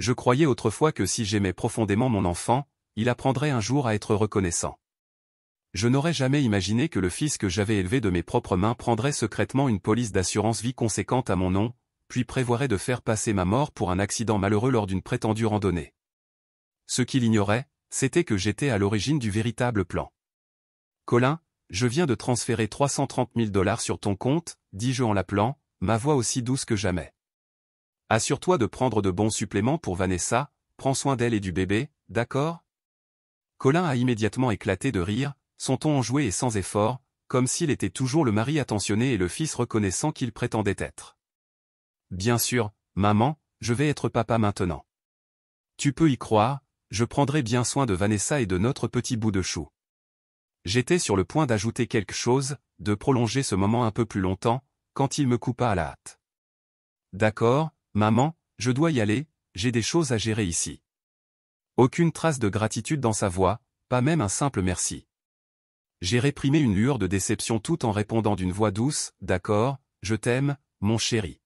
Je croyais autrefois que si j'aimais profondément mon enfant, il apprendrait un jour à être reconnaissant. Je n'aurais jamais imaginé que le fils que j'avais élevé de mes propres mains prendrait secrètement une police d'assurance vie conséquente à mon nom, puis prévoirait de faire passer ma mort pour un accident malheureux lors d'une prétendue randonnée. Ce qu'il ignorait, c'était que j'étais à l'origine du véritable plan. Colin, je viens de transférer 330 000 $ sur ton compte, dis-je en l'appelant, ma voix aussi douce que jamais. Assure-toi de prendre de bons suppléments pour Vanessa, prends soin d'elle et du bébé, d'accord? Colin a immédiatement éclaté de rire, son ton enjoué et sans effort, comme s'il était toujours le mari attentionné et le fils reconnaissant qu'il prétendait être. Bien sûr, maman, je vais être papa maintenant. Tu peux y croire, je prendrai bien soin de Vanessa et de notre petit bout de chou. J'étais sur le point d'ajouter quelque chose, de prolonger ce moment un peu plus longtemps, quand il me coupa à la hâte. D'accord, maman, je dois y aller, j'ai des choses à gérer ici. Aucune trace de gratitude dans sa voix, pas même un simple merci. J'ai réprimé une lueur de déception tout en répondant d'une voix douce, d'accord, je t'aime, mon chéri.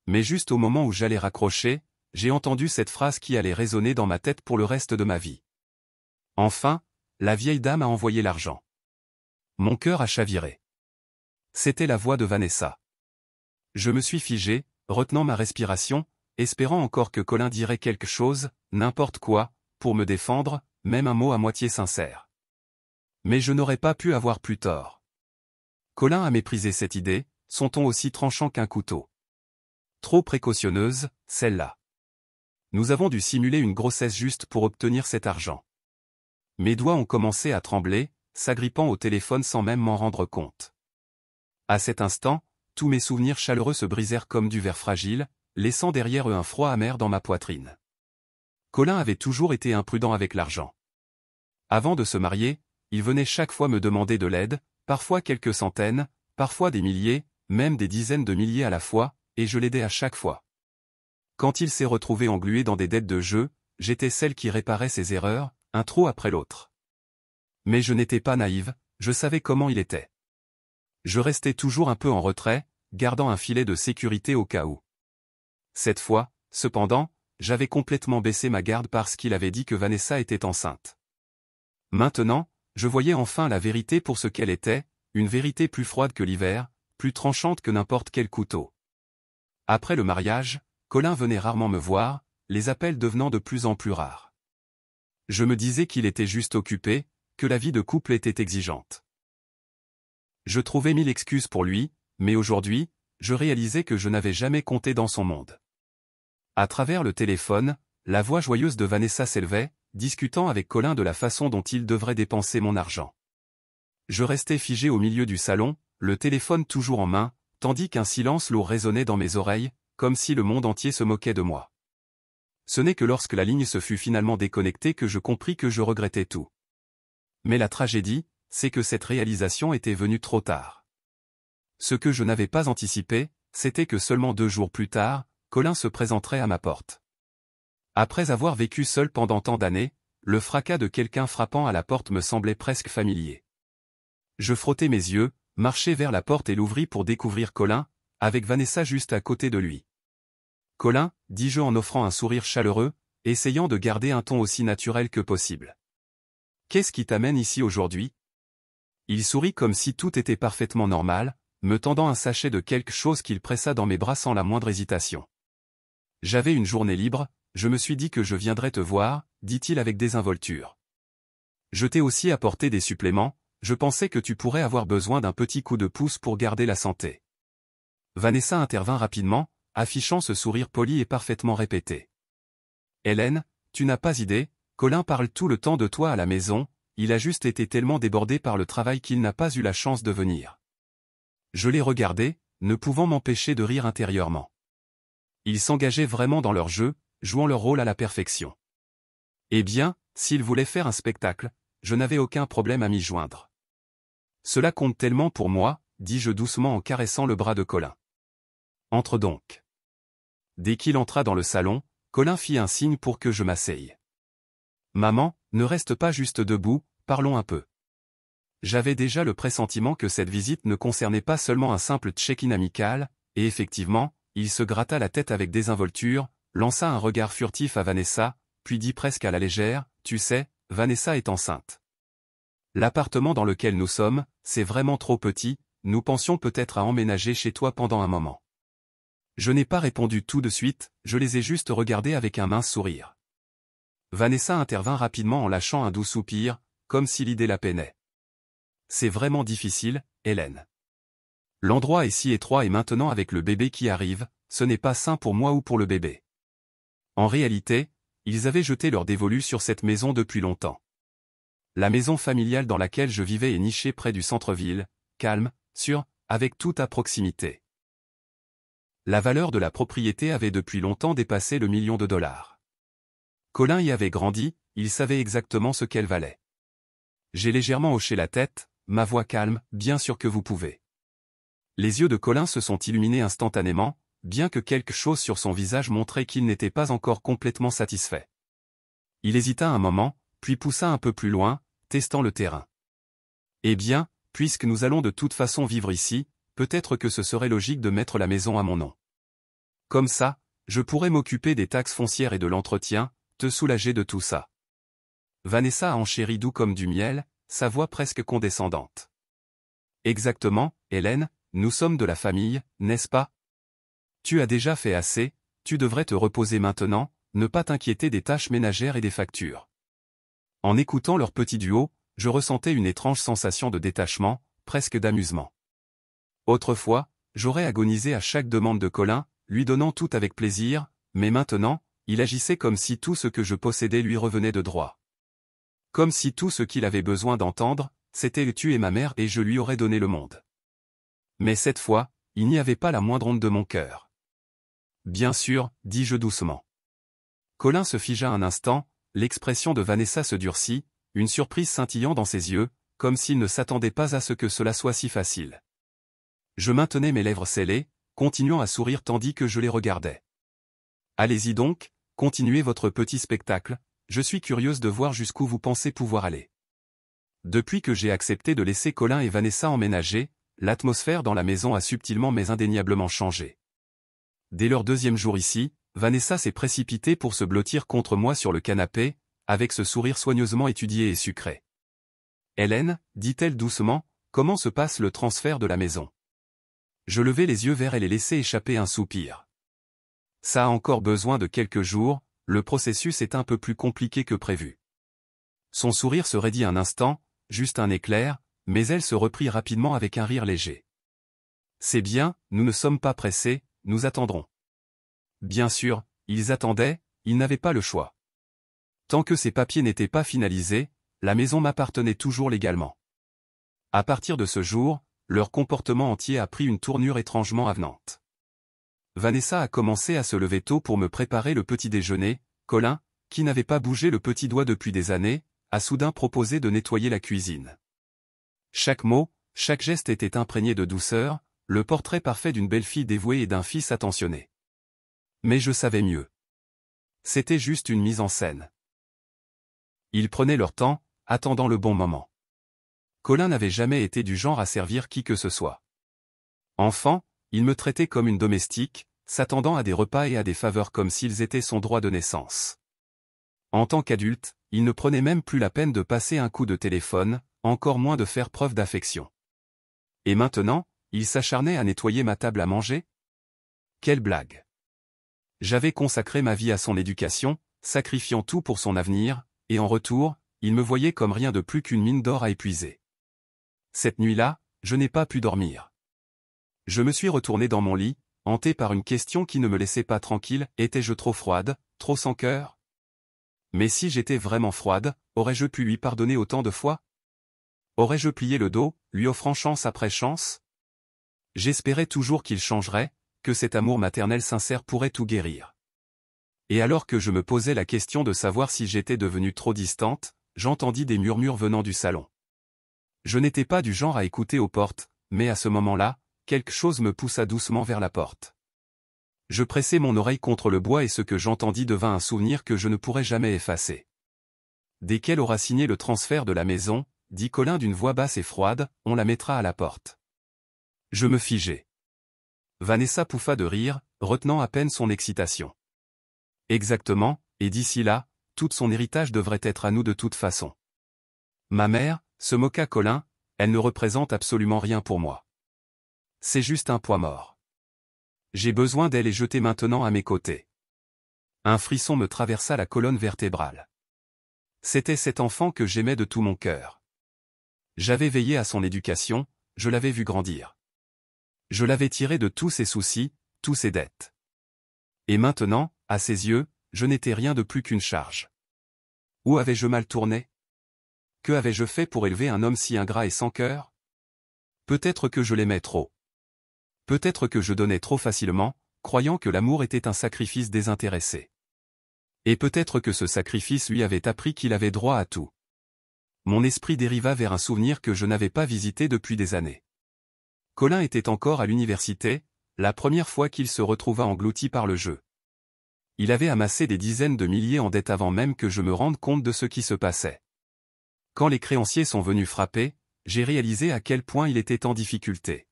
Mais juste au moment où j'allais raccrocher, j'ai entendu cette phrase qui allait résonner dans ma tête pour le reste de ma vie. Enfin, la vieille dame a envoyé l'argent. Mon cœur a chaviré. C'était la voix de Vanessa. Je me suis figé, retenant ma respiration, espérant encore que Colin dirait quelque chose, n'importe quoi, pour me défendre, même un mot à moitié sincère. Mais je n'aurais pas pu avoir plus tort. Colin a méprisé cette idée, son ton aussi tranchant qu'un couteau. Trop précautionneuse, celle-là. Nous avons dû simuler une grossesse juste pour obtenir cet argent. Mes doigts ont commencé à trembler, s'agrippant au téléphone sans même m'en rendre compte. À cet instant, tous mes souvenirs chaleureux se brisèrent comme du verre fragile, laissant derrière eux un froid amer dans ma poitrine. Colin avait toujours été imprudent avec l'argent. Avant de se marier, il venait chaque fois me demander de l'aide, parfois quelques centaines, parfois des milliers, même des dizaines de milliers à la fois, et je l'aidais à chaque fois. Quand il s'est retrouvé englué dans des dettes de jeu, j'étais celle qui réparait ses erreurs, un trou après l'autre. Mais je n'étais pas naïve, je savais comment il était. Je restais toujours un peu en retrait, gardant un filet de sécurité au cas où. Cette fois, cependant, j'avais complètement baissé ma garde parce qu'il avait dit que Vanessa était enceinte. Maintenant, je voyais enfin la vérité pour ce qu'elle était, une vérité plus froide que l'hiver, plus tranchante que n'importe quel couteau. Après le mariage, Colin venait rarement me voir, les appels devenant de plus en plus rares. Je me disais qu'il était juste occupé, que la vie de couple était exigeante. Je trouvais 1000 excuses pour lui, mais aujourd'hui, je réalisais que je n'avais jamais compté dans son monde. À travers le téléphone, la voix joyeuse de Vanessa s'élevait, discutant avec Colin de la façon dont il devrait dépenser mon argent. Je restais figé au milieu du salon, le téléphone toujours en main, tandis qu'un silence lourd résonnait dans mes oreilles, comme si le monde entier se moquait de moi. Ce n'est que lorsque la ligne se fut finalement déconnectée que je compris que je regrettais tout. Mais la tragédie, c'est que cette réalisation était venue trop tard. Ce que je n'avais pas anticipé, c'était que seulement 2 jours plus tard, Colin se présenterait à ma porte. Après avoir vécu seul pendant tant d'années, le fracas de quelqu'un frappant à la porte me semblait presque familier. Je frottai mes yeux, marchai vers la porte et l'ouvris pour découvrir Colin, avec Vanessa juste à côté de lui. « Colin » dis-je en offrant un sourire chaleureux, essayant de garder un ton aussi naturel que possible. « Qu'est-ce qui t'amène ici aujourd'hui » Il sourit comme si tout était parfaitement normal, me tendant un sachet de quelque chose qu'il pressa dans mes bras sans la moindre hésitation. J'avais une journée libre, je me suis dit que je viendrais te voir, dit-il avec désinvolture. Je t'ai aussi apporté des suppléments, je pensais que tu pourrais avoir besoin d'un petit coup de pouce pour garder la santé. Vanessa intervint rapidement, affichant ce sourire poli et parfaitement répété. Hélène, tu n'as pas idée, Colin parle tout le temps de toi à la maison, il a juste été tellement débordé par le travail qu'il n'a pas eu la chance de venir. Je l'ai regardé, ne pouvant m'empêcher de rire intérieurement. Ils s'engageaient vraiment dans leur jeu, jouant leur rôle à la perfection. Eh bien, s'ils voulaient faire un spectacle, je n'avais aucun problème à m'y joindre. Cela compte tellement pour moi, dis-je doucement en caressant le bras de Colin. Entre donc. Dès qu'il entra dans le salon, Colin fit un signe pour que je m'asseye. Maman, ne reste pas juste debout, parlons un peu. J'avais déjà le pressentiment que cette visite ne concernait pas seulement un simple check-in amical, et effectivement, il se gratta la tête avec désinvolture, lança un regard furtif à Vanessa, puis dit presque à la légère, « Tu sais, Vanessa est enceinte. L'appartement dans lequel nous sommes, c'est vraiment trop petit, nous pensions peut-être à emménager chez toi pendant un moment. » Je n'ai pas répondu tout de suite, je les ai juste regardés avec un mince sourire. Vanessa intervint rapidement en lâchant un doux soupir, comme si l'idée la peinait. « C'est vraiment difficile, Hélène. L'endroit est si étroit et maintenant avec le bébé qui arrive, ce n'est pas sain pour moi ou pour le bébé. » En réalité, ils avaient jeté leur dévolu sur cette maison depuis longtemps. La maison familiale dans laquelle je vivais est nichée près du centre-ville, calme, sûre, avec tout à proximité. La valeur de la propriété avait depuis longtemps dépassé le $1 000 000. Colin y avait grandi, il savait exactement ce qu'elle valait. J'ai légèrement hoché la tête, ma voix calme, « Bien sûr que vous pouvez. » Les yeux de Colin se sont illuminés instantanément, bien que quelque chose sur son visage montrait qu'il n'était pas encore complètement satisfait. Il hésita un moment, puis poussa un peu plus loin, testant le terrain. « Eh bien, puisque nous allons de toute façon vivre ici, peut-être que ce serait logique de mettre la maison à mon nom. Comme ça, je pourrais m'occuper des taxes foncières et de l'entretien, te soulager de tout ça. » Vanessa a enchéri doux comme du miel, sa voix presque condescendante. « Exactement, Hélène, nous sommes de la famille, n'est-ce pas? Tu as déjà fait assez, tu devrais te reposer maintenant, ne pas t'inquiéter des tâches ménagères et des factures. » En écoutant leur petit duo, je ressentais une étrange sensation de détachement, presque d'amusement. Autrefois, j'aurais agonisé à chaque demande de Colin, lui donnant tout avec plaisir, mais maintenant, il agissait comme si tout ce que je possédais lui revenait de droit. Comme si tout ce qu'il avait besoin d'entendre, c'était « tu es ma mère et je lui aurais donné le monde. » Mais cette fois, il n'y avait pas la moindre onde de mon cœur. « Bien sûr, dis-je doucement. » Colin se figea un instant, l'expression de Vanessa se durcit, une surprise scintillant dans ses yeux, comme s'il ne s'attendait pas à ce que cela soit si facile. Je maintenais mes lèvres scellées, continuant à sourire tandis que je les regardais. « Allez-y donc, continuez votre petit spectacle, je suis curieuse de voir jusqu'où vous pensez pouvoir aller. » Depuis que j'ai accepté de laisser Colin et Vanessa emménager, l'atmosphère dans la maison a subtilement mais indéniablement changé. Dès leur deuxième jour ici, Vanessa s'est précipitée pour se blottir contre moi sur le canapé, avec ce sourire soigneusement étudié et sucré. « Hélène, dit-elle doucement, comment se passe le transfert de la maison? » Je levai les yeux vers elle et laissai échapper un soupir. « Ça a encore besoin de quelques jours, le processus est un peu plus compliqué que prévu. » Son sourire se raidit un instant, juste un éclair, mais elle se reprit rapidement avec un rire léger. « C'est bien, nous ne sommes pas pressés, nous attendrons. » Bien sûr, ils attendaient, ils n'avaient pas le choix. Tant que ces papiers n'étaient pas finalisés, la maison m'appartenait toujours légalement. À partir de ce jour, leur comportement entier a pris une tournure étrangement avenante. Vanessa a commencé à se lever tôt pour me préparer le petit déjeuner, Colin, qui n'avait pas bougé le petit doigt depuis des années, a soudain proposé de nettoyer la cuisine. Chaque mot, chaque geste était imprégné de douceur, le portrait parfait d'une belle fille dévouée et d'un fils attentionné. Mais je savais mieux. C'était juste une mise en scène. Ils prenaient leur temps, attendant le bon moment. Colin n'avait jamais été du genre à servir qui que ce soit. Enfant, il me traitait comme une domestique, s'attendant à des repas et à des faveurs comme s'ils étaient son droit de naissance. En tant qu'adulte, il ne prenait même plus la peine de passer un coup de téléphone, encore moins de faire preuve d'affection. Et maintenant, il s'acharnait à nettoyer ma table à manger? Quelle blague! J'avais consacré ma vie à son éducation, sacrifiant tout pour son avenir, et en retour, il me voyait comme rien de plus qu'une mine d'or à épuiser. Cette nuit-là, je n'ai pas pu dormir. Je me suis retourné dans mon lit, hanté par une question qui ne me laissait pas tranquille, étais-je trop froide, trop sans cœur? Mais si j'étais vraiment froide, aurais-je pu lui pardonner autant de fois? Aurais-je plié le dos, lui offrant chance après chance? J'espérais toujours qu'il changerait, que cet amour maternel sincère pourrait tout guérir. Et alors que je me posais la question de savoir si j'étais devenue trop distante, j'entendis des murmures venant du salon. Je n'étais pas du genre à écouter aux portes, mais à ce moment-là, quelque chose me poussa doucement vers la porte. Je pressai mon oreille contre le bois et ce que j'entendis devint un souvenir que je ne pourrais jamais effacer. « Dès qu'elle aura signé le transfert de la maison, dit Colin d'une voix basse et froide, on la mettra à la porte. » Je me figeai. Vanessa pouffa de rire, retenant à peine son excitation. Exactement, et d'ici là, tout son héritage devrait être à nous de toute façon. Ma mère, se moqua Colin, elle ne représente absolument rien pour moi. C'est juste un poids mort. J'ai besoin d'elle et je t'ai maintenant à mes côtés. Un frisson me traversa la colonne vertébrale. C'était cet enfant que j'aimais de tout mon cœur. J'avais veillé à son éducation, je l'avais vu grandir. Je l'avais tiré de tous ses soucis, tous ses dettes. Et maintenant, à ses yeux, je n'étais rien de plus qu'une charge. Où avais-je mal tourné? Que avais-je fait pour élever un homme si ingrat et sans cœur? Peut-être que je l'aimais trop. Peut-être que je donnais trop facilement, croyant que l'amour était un sacrifice désintéressé. Et peut-être que ce sacrifice lui avait appris qu'il avait droit à tout. Mon esprit dériva vers un souvenir que je n'avais pas visité depuis des années. Colin était encore à l'université, la première fois qu'il se retrouva englouti par le jeu. Il avait amassé des dizaines de milliers en dettes avant même que je me rende compte de ce qui se passait. Quand les créanciers sont venus frapper, j'ai réalisé à quel point il était en difficulté.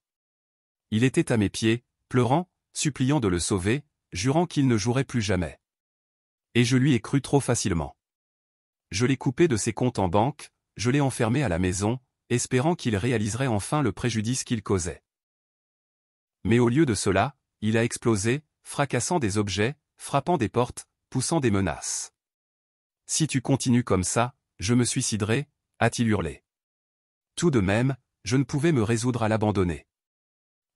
Il était à mes pieds, pleurant, suppliant de le sauver, jurant qu'il ne jouerait plus jamais. Et je lui ai cru trop facilement. Je l'ai coupé de ses comptes en banque, je l'ai enfermé à la maison, espérant qu'il réaliserait enfin le préjudice qu'il causait. Mais au lieu de cela, il a explosé, fracassant des objets, frappant des portes, poussant des menaces. « Si tu continues comme ça, je me suiciderai », a-t-il hurlé. Tout de même, je ne pouvais me résoudre à l'abandonner.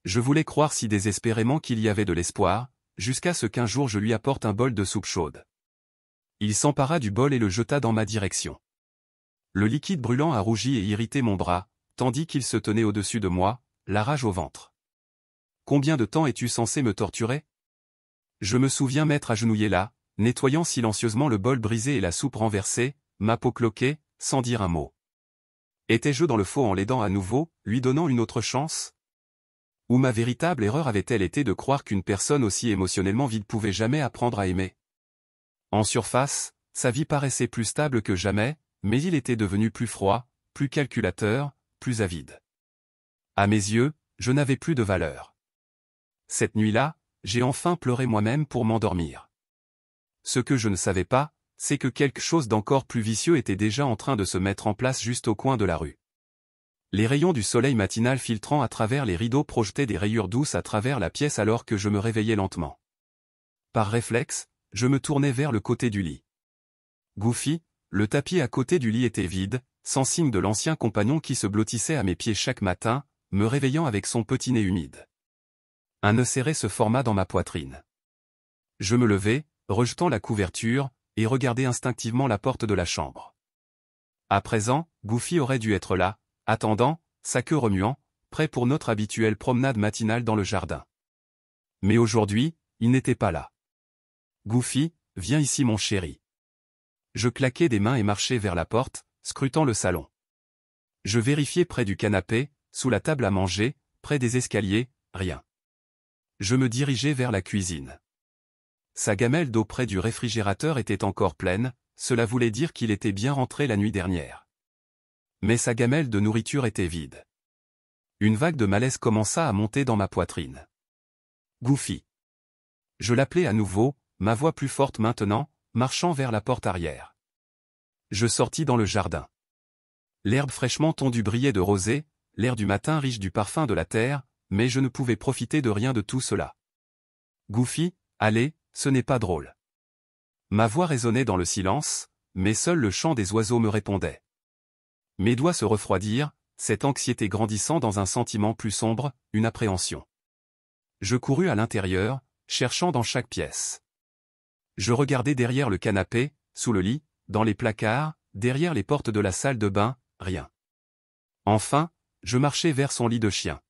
Je voulais croire si désespérément qu'il y avait de l'espoir, jusqu'à ce qu'un jour je lui apporte un bol de soupe chaude. Il s'empara du bol et le jeta dans ma direction. Le liquide brûlant a rougi et irrité mon bras, tandis qu'il se tenait au-dessus de moi, la rage au ventre. « Combien de temps es-tu censé me torturer ? » Je me souviens m'être agenouillé là, nettoyant silencieusement le bol brisé et la soupe renversée, ma peau cloquée, sans dire un mot. Étais-je dans le faux en l'aidant à nouveau, lui donnant une autre chance ? Ou ma véritable erreur avait-elle été de croire qu'une personne aussi émotionnellement vide pouvait jamais apprendre à aimer ? En surface, sa vie paraissait plus stable que jamais, mais il était devenu plus froid, plus calculateur, plus avide. À mes yeux, je n'avais plus de valeur. Cette nuit-là, j'ai enfin pleuré moi-même pour m'endormir. Ce que je ne savais pas, c'est que quelque chose d'encore plus vicieux était déjà en train de se mettre en place juste au coin de la rue. Les rayons du soleil matinal filtrant à travers les rideaux projetaient des rayures douces à travers la pièce alors que je me réveillais lentement. Par réflexe, je me tournai vers le côté du lit. Goofy, le tapis à côté du lit était vide, sans signe de l'ancien compagnon qui se blottissait à mes pieds chaque matin, me réveillant avec son petit nez humide. Un nœud serré se forma dans ma poitrine. Je me levai, rejetant la couverture, et regardai instinctivement la porte de la chambre. À présent, Goofy aurait dû être là, attendant, sa queue remuant, prêt pour notre habituelle promenade matinale dans le jardin. Mais aujourd'hui, il n'était pas là. « Goofy, viens ici mon chéri. » Je claquai des mains et marchai vers la porte, scrutant le salon. Je vérifiai près du canapé, sous la table à manger, près des escaliers, rien. Je me dirigeai vers la cuisine. Sa gamelle d'eau près du réfrigérateur était encore pleine, cela voulait dire qu'il était bien rentré la nuit dernière. Mais sa gamelle de nourriture était vide. Une vague de malaise commença à monter dans ma poitrine. Goofy. Je l'appelai à nouveau, ma voix plus forte maintenant, marchant vers la porte arrière. Je sortis dans le jardin. L'herbe fraîchement tondue brillait de rosée, l'air du matin riche du parfum de la terre, mais je ne pouvais profiter de rien de tout cela. Goofy, allez, ce n'est pas drôle. Ma voix résonnait dans le silence, mais seul le chant des oiseaux me répondait. Mes doigts se refroidirent, cette anxiété grandissant dans un sentiment plus sombre, une appréhension. Je courus à l'intérieur, cherchant dans chaque pièce. Je regardai derrière le canapé, sous le lit, dans les placards, derrière les portes de la salle de bain, rien. Enfin, je marchai vers son lit de chien.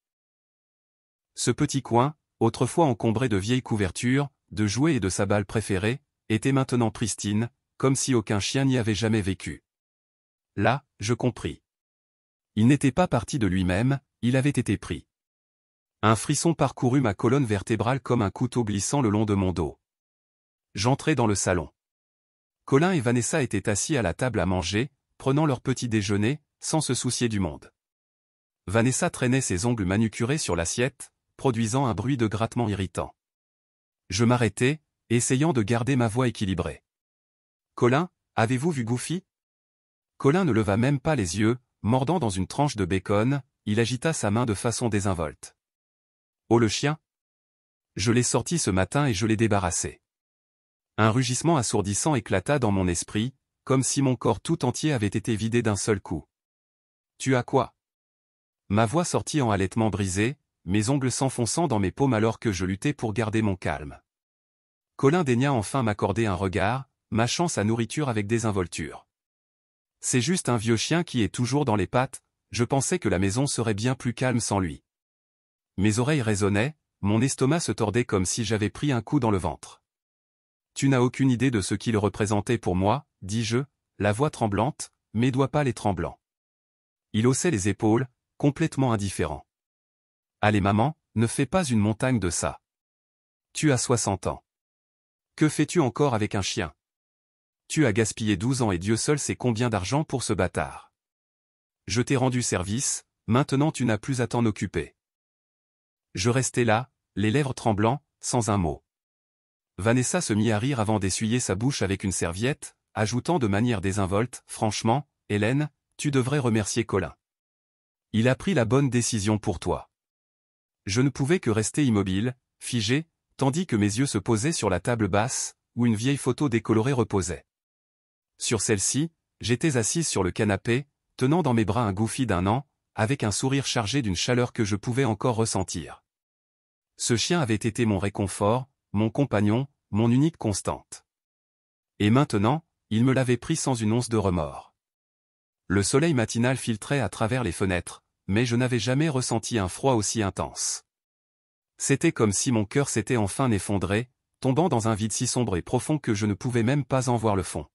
Ce petit coin, autrefois encombré de vieilles couvertures, de jouets et de sa balle préférée, était maintenant pristine, comme si aucun chien n'y avait jamais vécu. Là, je compris. Il n'était pas parti de lui-même, il avait été pris. Un frisson parcourut ma colonne vertébrale comme un couteau glissant le long de mon dos. J'entrai dans le salon. Colin et Vanessa étaient assis à la table à manger, prenant leur petit déjeuner, sans se soucier du monde. Vanessa traînait ses ongles manucurés sur l'assiette, produisant un bruit de grattement irritant. Je m'arrêtai, essayant de garder ma voix équilibrée. Colin, avez-vous vu Goofy? Colin ne leva même pas les yeux, mordant dans une tranche de bacon, il agita sa main de façon désinvolte. Oh le chien! Je l'ai sorti ce matin et je l'ai débarrassé. Un rugissement assourdissant éclata dans mon esprit, comme si mon corps tout entier avait été vidé d'un seul coup. Tu as quoi? Ma voix sortit en halètement brisé, mes ongles s'enfonçant dans mes paumes alors que je luttais pour garder mon calme. Colin daigna enfin m'accorder un regard, mâchant sa nourriture avec désinvolture. C'est juste un vieux chien qui est toujours dans les pattes, je pensais que la maison serait bien plus calme sans lui. Mes oreilles résonnaient, mon estomac se tordait comme si j'avais pris un coup dans le ventre. Tu n'as aucune idée de ce qu'il représentait pour moi, dis-je, la voix tremblante, mes doigts pâles et tremblants. Il haussait les épaules, complètement indifférent. Allez maman, ne fais pas une montagne de ça. Tu as 60 ans. Que fais-tu encore avec un chien? Tu as gaspillé 12 ans et Dieu seul sait combien d'argent pour ce bâtard. Je t'ai rendu service, maintenant tu n'as plus à t'en occuper. Je restais là, les lèvres tremblant, sans un mot. Vanessa se mit à rire avant d'essuyer sa bouche avec une serviette, ajoutant de manière désinvolte, franchement, Hélène, tu devrais remercier Colin. Il a pris la bonne décision pour toi. Je ne pouvais que rester immobile, figé, tandis que mes yeux se posaient sur la table basse, où une vieille photo décolorée reposait. Sur celle-ci, j'étais assise sur le canapé, tenant dans mes bras un Goofy d'1 an, avec un sourire chargé d'une chaleur que je pouvais encore ressentir. Ce chien avait été mon réconfort, mon compagnon, mon unique constante. Et maintenant, il me l'avait pris sans une once de remords. Le soleil matinal filtrait à travers les fenêtres, mais je n'avais jamais ressenti un froid aussi intense. C'était comme si mon cœur s'était enfin effondré, tombant dans un vide si sombre et profond que je ne pouvais même pas en voir le fond.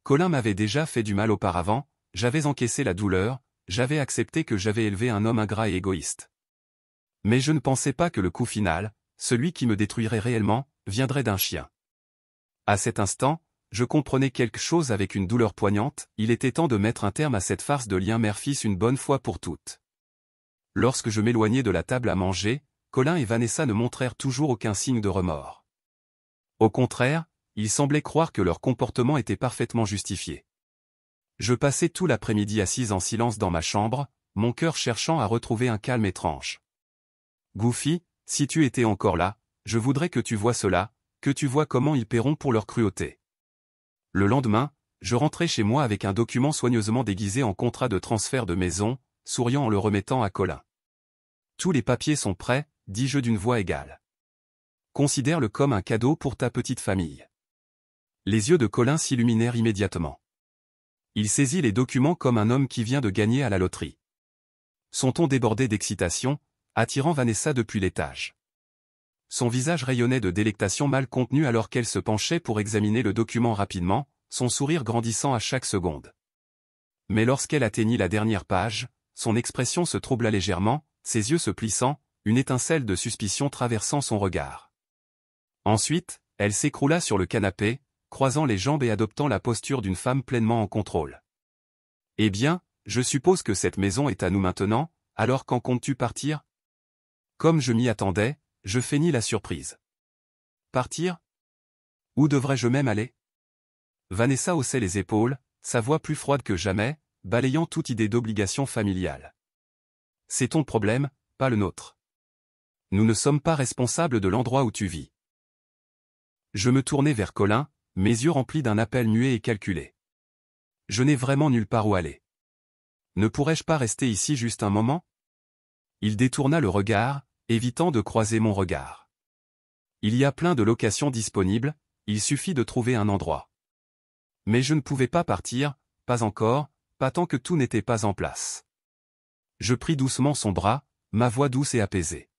Colin m'avait déjà fait du mal auparavant, j'avais encaissé la douleur, j'avais accepté que j'avais élevé un homme ingrat et égoïste. Mais je ne pensais pas que le coup final, celui qui me détruirait réellement, viendrait d'un chien. À cet instant, je comprenais quelque chose avec une douleur poignante, il était temps de mettre un terme à cette farce de lien mère-fils une bonne fois pour toutes. Lorsque je m'éloignai de la table à manger, Colin et Vanessa ne montrèrent toujours aucun signe de remords. Au contraire, ils semblaient croire que leur comportement était parfaitement justifié. Je passai tout l'après-midi assise en silence dans ma chambre, mon cœur cherchant à retrouver un calme étrange. Goofy, si tu étais encore là, je voudrais que tu vois cela, que tu vois comment ils paieront pour leur cruauté. Le lendemain, je rentrai chez moi avec un document soigneusement déguisé en contrat de transfert de maison, souriant en le remettant à Colin. Tous les papiers sont prêts, dis-je d'une voix égale. Considère-le comme un cadeau pour ta petite famille. Les yeux de Colin s'illuminèrent immédiatement. Il saisit les documents comme un homme qui vient de gagner à la loterie. Son ton débordait d'excitation, attirant Vanessa depuis l'étage. Son visage rayonnait de délectation mal contenue alors qu'elle se penchait pour examiner le document rapidement, son sourire grandissant à chaque seconde. Mais lorsqu'elle atteignit la dernière page, son expression se troubla légèrement, ses yeux se plissant, une étincelle de suspicion traversant son regard. Ensuite, elle s'écroula sur le canapé, croisant les jambes et adoptant la posture d'une femme pleinement en contrôle. « Eh bien, je suppose que cette maison est à nous maintenant, alors quand comptes-tu partir ?» Comme je m'y attendais, je feignis la surprise. « Partir? Où devrais-je même aller ?» Vanessa haussait les épaules, sa voix plus froide que jamais, balayant toute idée d'obligation familiale. « C'est ton problème, pas le nôtre. Nous ne sommes pas responsables de l'endroit où tu vis. » Je me tournai vers Colin, mes yeux remplis d'un appel muet et calculé. Je n'ai vraiment nulle part où aller. Ne pourrais-je pas rester ici juste un moment? Il détourna le regard, évitant de croiser mon regard. Il y a plein de locations disponibles, il suffit de trouver un endroit. Mais je ne pouvais pas partir, pas encore, pas tant que tout n'était pas en place. Je pris doucement son bras, ma voix douce et apaisée.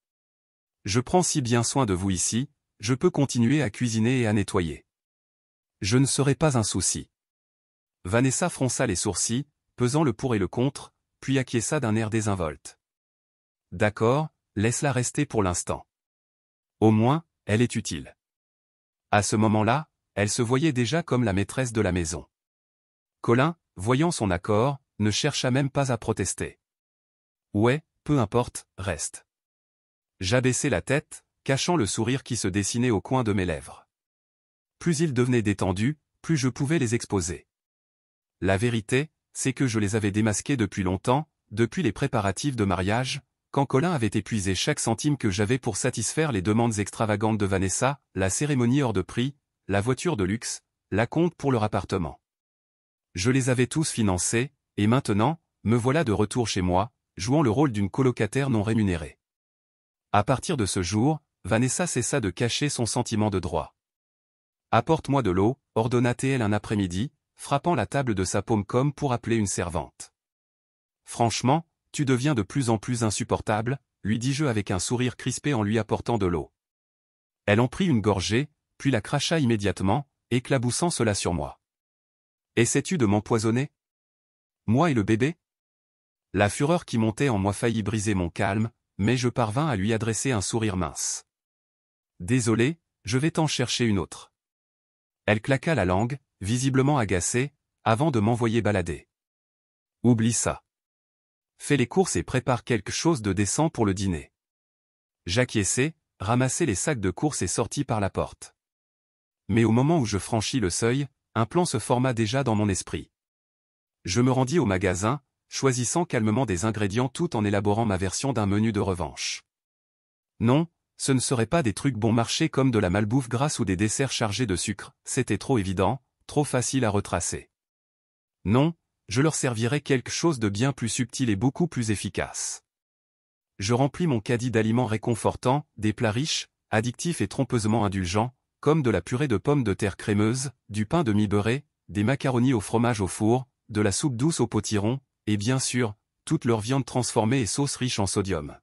Je prends si bien soin de vous ici, je peux continuer à cuisiner et à nettoyer. Je ne serai pas un souci. Vanessa fronça les sourcils, pesant le pour et le contre, puis acquiesça d'un air désinvolte. D'accord, laisse-la rester pour l'instant. Au moins, elle est utile. À ce moment-là, elle se voyait déjà comme la maîtresse de la maison. Colin, voyant son accord, ne chercha même pas à protester. Ouais, peu importe, reste. J'abaissai la tête, cachant le sourire qui se dessinait au coin de mes lèvres. plus ils devenaient détendus, plus je pouvais les exposer. La vérité, c'est que je les avais démasqués depuis longtemps, depuis les préparatifs de mariage, quand Colin avait épuisé chaque centime que j'avais pour satisfaire les demandes extravagantes de Vanessa, la cérémonie hors de prix, la voiture de luxe, la compte pour leur appartement. Je les avais tous financés, et maintenant, me voilà de retour chez moi, jouant le rôle d'une colocataire non rémunérée. À partir de ce jour, Vanessa cessa de cacher son sentiment de droit. « Apporte-moi de l'eau », ordonna-t-elle un après-midi, frappant la table de sa paume comme pour appeler une servante. « Franchement, tu deviens de plus en plus insupportable, » lui dis-je avec un sourire crispé en lui apportant de l'eau. Elle en prit une gorgée, puis la cracha immédiatement, éclaboussant cela sur moi. « Essaies-tu de m'empoisonner? Moi et le bébé ?» La fureur qui montait en moi faillit briser mon calme, mais je parvins à lui adresser un sourire mince. « Désolé, je vais t'en chercher une autre. » Elle claqua la langue, visiblement agacée, avant de m'envoyer balader. « Oublie ça. Fais les courses et prépare quelque chose de décent pour le dîner. » J'acquiesçai, ramassai les sacs de courses et sortis par la porte. Mais au moment où je franchis le seuil, un plan se forma déjà dans mon esprit. Je me rendis au magasin, choisissant calmement des ingrédients tout en élaborant ma version d'un menu de revanche. Non, ce ne seraient pas des trucs bon marché comme de la malbouffe grasse ou des desserts chargés de sucre, c'était trop évident, trop facile à retracer. Non, je leur servirais quelque chose de bien plus subtil et beaucoup plus efficace. Je remplis mon caddie d'aliments réconfortants, des plats riches, addictifs et trompeusement indulgents, comme de la purée de pommes de terre crémeuse, du pain de mie beurré, des macaronis au fromage au four, de la soupe douce au potiron, et bien sûr, toute leur viande transformée et sauce riche en sodium.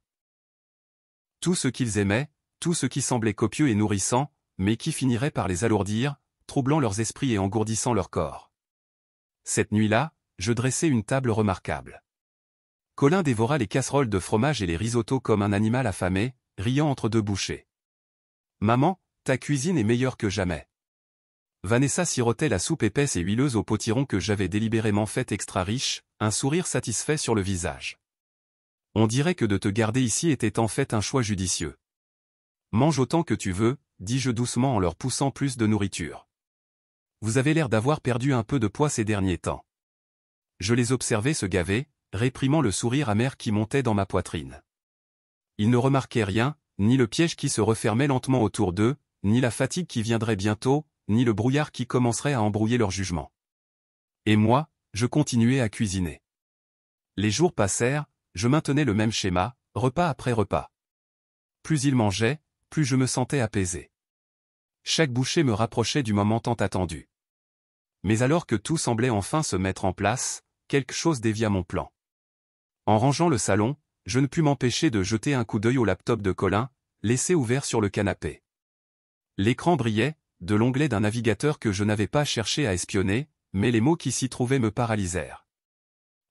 Tout ce qu'ils aimaient, tout ce qui semblait copieux et nourrissant, mais qui finirait par les alourdir, troublant leurs esprits et engourdissant leur corps. Cette nuit-là, je dressai une table remarquable. Colin dévora les casseroles de fromage et les risottos comme un animal affamé, riant entre deux bouchées. « Maman, ta cuisine est meilleure que jamais. » Vanessa sirotait la soupe épaisse et huileuse au potiron que j'avais délibérément faite extra riche, un sourire satisfait sur le visage. « On dirait que de te garder ici était en fait un choix judicieux. Mange autant que tu veux, dis-je doucement en leur poussant plus de nourriture. Vous avez l'air d'avoir perdu un peu de poids ces derniers temps. » Je les observais se gaver, réprimant le sourire amer qui montait dans ma poitrine. Ils ne remarquaient rien, ni le piège qui se refermait lentement autour d'eux, ni la fatigue qui viendrait bientôt, ni le brouillard qui commencerait à embrouiller leur jugement. Et moi, je continuais à cuisiner. Les jours passèrent, je maintenais le même schéma, repas après repas. Plus ils mangeaient, plus je me sentais apaisé. Chaque bouchée me rapprochait du moment tant attendu. Mais alors que tout semblait enfin se mettre en place, quelque chose dévia mon plan. En rangeant le salon, je ne pus m'empêcher de jeter un coup d'œil au laptop de Colin, laissé ouvert sur le canapé. L'écran brillait, de l'onglet d'un navigateur que je n'avais pas cherché à espionner, mais les mots qui s'y trouvaient me paralysèrent.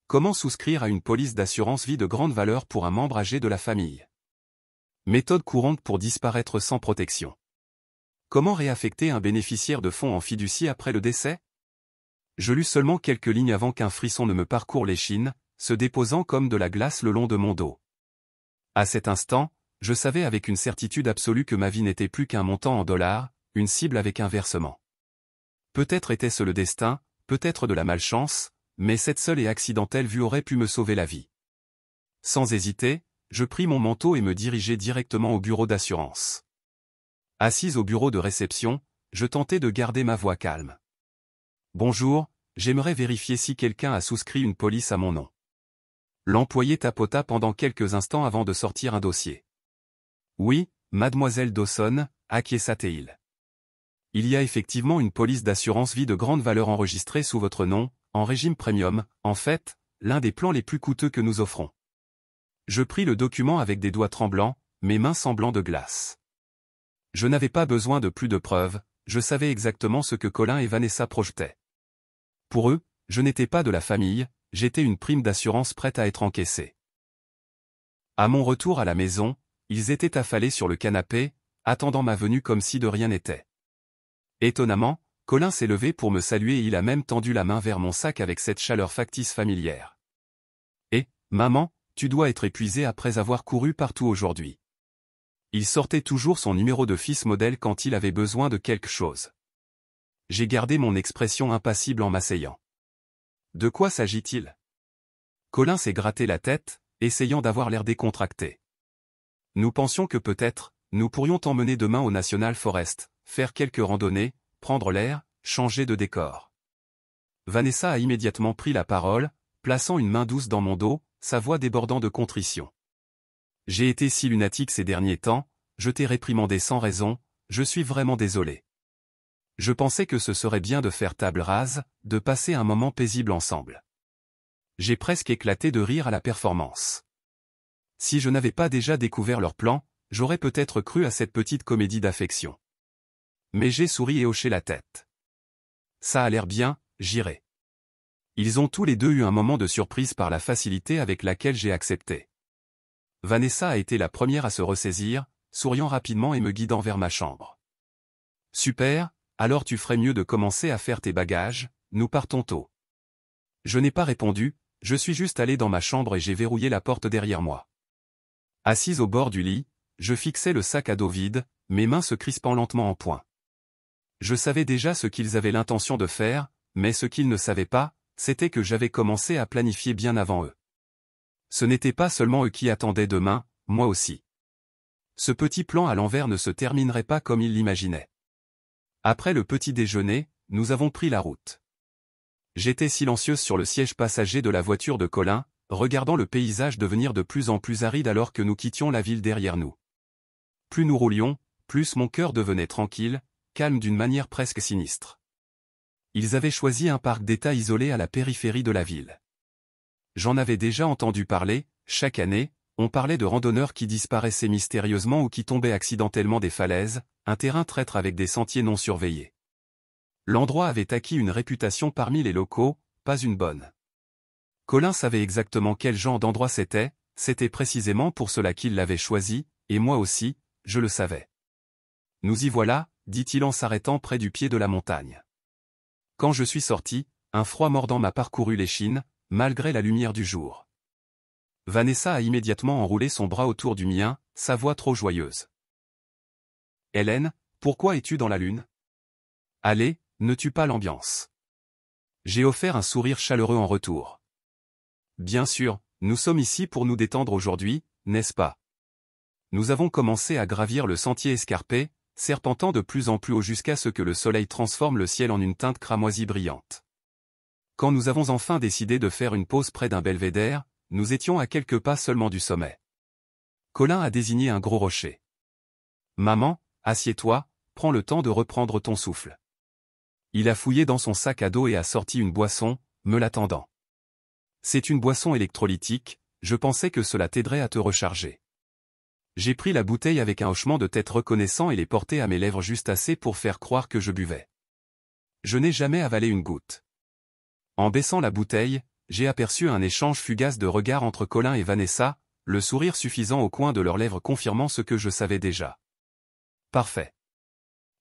Comment souscrire à une police d'assurance vie de grande valeur pour un membre âgé de la famille? Méthode courante pour disparaître sans protection. Comment réaffecter un bénéficiaire de fonds en fiducie après le décès? Je lus seulement quelques lignes avant qu'un frisson ne me parcourt l'échine, se déposant comme de la glace le long de mon dos. À cet instant, je savais avec une certitude absolue que ma vie n'était plus qu'un montant en dollars, une cible avec un versement. Peut-être était-ce le destin, peut-être de la malchance, mais cette seule et accidentelle vue aurait pu me sauver la vie. Sans hésiter, je pris mon manteau et me dirigeai directement au bureau d'assurance. Assise au bureau de réception, je tentais de garder ma voix calme. « Bonjour, j'aimerais vérifier si quelqu'un a souscrit une police à mon nom. » L'employé tapota pendant quelques instants avant de sortir un dossier. « Oui, mademoiselle Dawson, acquiesça-t-il. Il y a effectivement une police d'assurance vie de grande valeur enregistrée sous votre nom, en régime premium, en fait, l'un des plans les plus coûteux que nous offrons. » Je pris le document avec des doigts tremblants, mes mains semblant de glace. Je n'avais pas besoin de plus de preuves, je savais exactement ce que Colin et Vanessa projetaient. Pour eux, je n'étais pas de la famille, j'étais une prime d'assurance prête à être encaissée. À mon retour à la maison, ils étaient affalés sur le canapé, attendant ma venue comme si de rien n'était. Étonnamment, Colin s'est levé pour me saluer et il a même tendu la main vers mon sac avec cette chaleur factice familière. « Et, maman, tu dois être épuisée après avoir couru partout aujourd'hui. » Il sortait toujours son numéro de fils modèle quand il avait besoin de quelque chose. J'ai gardé mon expression impassible en m'asseyant. De quoi s'agit-il? Colin s'est gratté la tête, essayant d'avoir l'air décontracté. Nous pensions que peut-être, nous pourrions t'emmener demain au National Forest, faire quelques randonnées, prendre l'air, changer de décor. Vanessa a immédiatement pris la parole, plaçant une main douce dans mon dos, sa voix débordant de contrition. J'ai été si lunatique ces derniers temps, je t'ai réprimandé sans raison, je suis vraiment désolé. Je pensais que ce serait bien de faire table rase, de passer un moment paisible ensemble. J'ai presque éclaté de rire à la performance. Si je n'avais pas déjà découvert leur plan, j'aurais peut-être cru à cette petite comédie d'affection. Mais j'ai souri et hoché la tête. Ça a l'air bien, j'irai. Ils ont tous les deux eu un moment de surprise par la facilité avec laquelle j'ai accepté. Vanessa a été la première à se ressaisir, souriant rapidement et me guidant vers ma chambre. Super, alors tu ferais mieux de commencer à faire tes bagages, nous partons tôt. Je n'ai pas répondu, je suis juste allé dans ma chambre et j'ai verrouillé la porte derrière moi. Assise au bord du lit, je fixais le sac à dos vide, mes mains se crispant lentement en point. Je savais déjà ce qu'ils avaient l'intention de faire, mais ce qu'ils ne savaient pas, c'était que j'avais commencé à planifier bien avant eux. Ce n'était pas seulement eux qui attendaient demain, moi aussi. Ce petit plan à l'envers ne se terminerait pas comme ils l'imaginaient. Après le petit déjeuner, nous avons pris la route. J'étais silencieuse sur le siège passager de la voiture de Colin, regardant le paysage devenir de plus en plus aride alors que nous quittions la ville derrière nous. Plus nous roulions, plus mon cœur devenait tranquille, calme d'une manière presque sinistre. Ils avaient choisi un parc d'État isolé à la périphérie de la ville. J'en avais déjà entendu parler, chaque année, on parlait de randonneurs qui disparaissaient mystérieusement ou qui tombaient accidentellement des falaises, un terrain traître avec des sentiers non surveillés. L'endroit avait acquis une réputation parmi les locaux, pas une bonne. Colin savait exactement quel genre d'endroit c'était précisément pour cela qu'il l'avait choisi, et moi aussi, je le savais. Nous y voilà, dit-il en s'arrêtant près du pied de la montagne. Quand je suis sorti, un froid mordant m'a parcouru l'échine, malgré la lumière du jour. Vanessa a immédiatement enroulé son bras autour du mien, sa voix trop joyeuse. Hélène, pourquoi es-tu dans la lune? Allez, ne tue pas l'ambiance. J'ai offert un sourire chaleureux en retour. Bien sûr, nous sommes ici pour nous détendre aujourd'hui, n'est-ce pas? Nous avons commencé à gravir le sentier escarpé, serpentant de plus en plus haut jusqu'à ce que le soleil transforme le ciel en une teinte cramoisie brillante. Quand nous avons enfin décidé de faire une pause près d'un belvédère, nous étions à quelques pas seulement du sommet. Colin a désigné un gros rocher. Maman, assieds-toi, prends le temps de reprendre ton souffle. Il a fouillé dans son sac à dos et a sorti une boisson, me l'attendant. C'est une boisson électrolytique, je pensais que cela t'aiderait à te recharger. J'ai pris la bouteille avec un hochement de tête reconnaissant et l'ai portée à mes lèvres juste assez pour faire croire que je buvais. Je n'ai jamais avalé une goutte. En baissant la bouteille, j'ai aperçu un échange fugace de regards entre Colin et Vanessa, le sourire suffisant au coin de leurs lèvres confirmant ce que je savais déjà. Parfait.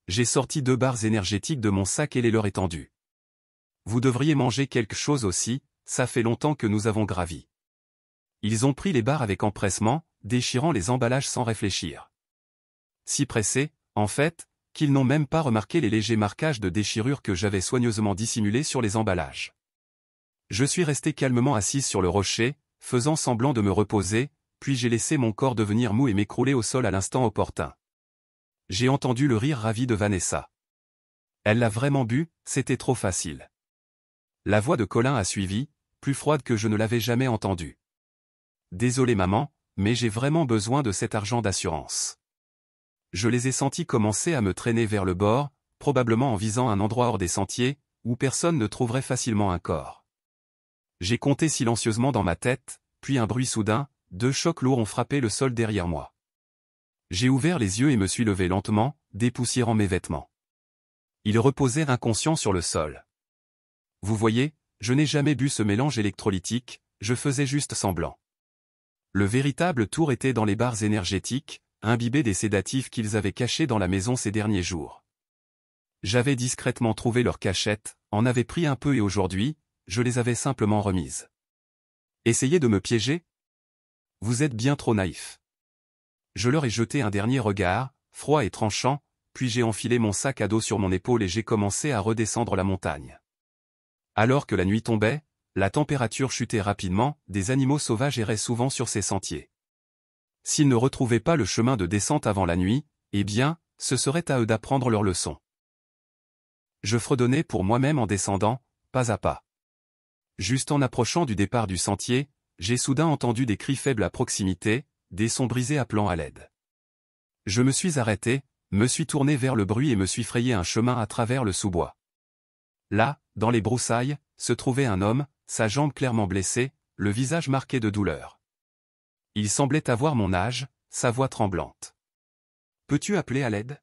J'ai sorti 2 barres énergétiques de mon sac et les leur étendues. Vous devriez manger quelque chose aussi, ça fait longtemps que nous avons gravi. Ils ont pris les barres avec empressement, déchirant les emballages sans réfléchir. Si pressés, en fait, qu'ils n'ont même pas remarqué les légers marquages de déchirure que j'avais soigneusement dissimulés sur les emballages. Je suis resté calmement assise sur le rocher, faisant semblant de me reposer, puis j'ai laissé mon corps devenir mou et m'écrouler au sol à l'instant opportun. J'ai entendu le rire ravi de Vanessa. Elle l'a vraiment bu, c'était trop facile. La voix de Colin a suivi, plus froide que je ne l'avais jamais entendue. Désolé maman, mais j'ai vraiment besoin de cet argent d'assurance. Je les ai sentis commencer à me traîner vers le bord, probablement en visant un endroit hors des sentiers, où personne ne trouverait facilement un corps. J'ai compté silencieusement dans ma tête, puis un bruit soudain, 2 chocs lourds ont frappé le sol derrière moi. J'ai ouvert les yeux et me suis levé lentement, dépoussiérant mes vêtements. Ils reposaient inconscients sur le sol. Vous voyez, je n'ai jamais bu ce mélange électrolytique, je faisais juste semblant. Le véritable tour était dans les barres énergétiques, imbibées des sédatifs qu'ils avaient cachés dans la maison ces derniers jours. J'avais discrètement trouvé leur cachette, en avais pris un peu et aujourd'hui, je les avais simplement remises. Essayez de me piéger? Vous êtes bien trop naïf. Je leur ai jeté un dernier regard, froid et tranchant, puis j'ai enfilé mon sac à dos sur mon épaule et j'ai commencé à redescendre la montagne. Alors que la nuit tombait, la température chutait rapidement, des animaux sauvages erraient souvent sur ces sentiers. S'ils ne retrouvaient pas le chemin de descente avant la nuit, eh bien, ce serait à eux d'apprendre leur leçon. Je fredonnais pour moi-même en descendant, pas à pas. Juste en approchant du départ du sentier, j'ai soudain entendu des cris faibles à proximité, des sons brisés appelant à l'aide. Je me suis arrêté, me suis tourné vers le bruit et me suis frayé un chemin à travers le sous-bois. Là, dans les broussailles, se trouvait un homme, sa jambe clairement blessée, le visage marqué de douleur. Il semblait avoir mon âge, sa voix tremblante. « Peux-tu appeler à l'aide »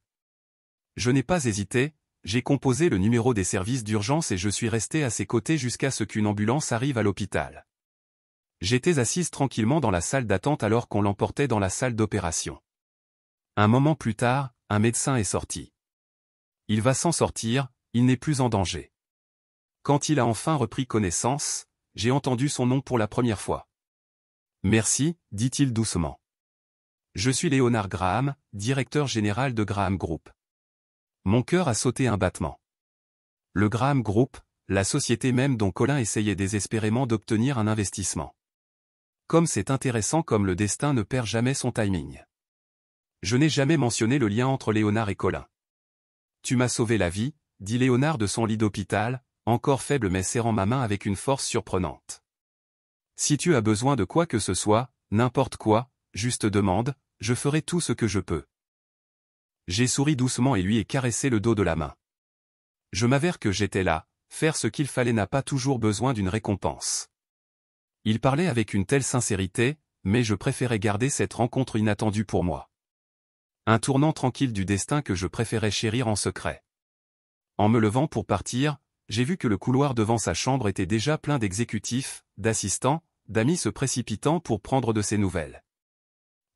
Je n'ai pas hésité, j'ai composé le numéro des services d'urgence et je suis resté à ses côtés jusqu'à ce qu'une ambulance arrive à l'hôpital. J'étais assise tranquillement dans la salle d'attente alors qu'on l'emportait dans la salle d'opération. Un moment plus tard, un médecin est sorti. Il va s'en sortir, il n'est plus en danger. Quand il a enfin repris connaissance, j'ai entendu son nom pour la première fois. « Merci », dit-il doucement. « Je suis Léonard Graham, directeur général de Graham Group. » Mon cœur a sauté un battement. Le Graham Group, la société même dont Colin essayait désespérément d'obtenir un investissement. Comme c'est intéressant comme le destin ne perd jamais son timing. Je n'ai jamais mentionné le lien entre Léonard et Colin. « Tu m'as sauvé la vie », dit Léonard de son lit d'hôpital, encore faible mais serrant ma main avec une force surprenante. « Si tu as besoin de quoi que ce soit, n'importe quoi, juste demande, je ferai tout ce que je peux. » J'ai souri doucement et lui ai caressé le dos de la main. Je m'avère que j'étais là, faire ce qu'il fallait n'a pas toujours besoin d'une récompense. Il parlait avec une telle sincérité, mais je préférais garder cette rencontre inattendue pour moi. Un tournant tranquille du destin que je préférais chérir en secret. En me levant pour partir, j'ai vu que le couloir devant sa chambre était déjà plein d'exécutifs, d'assistants, d'amis se précipitant pour prendre de ses nouvelles.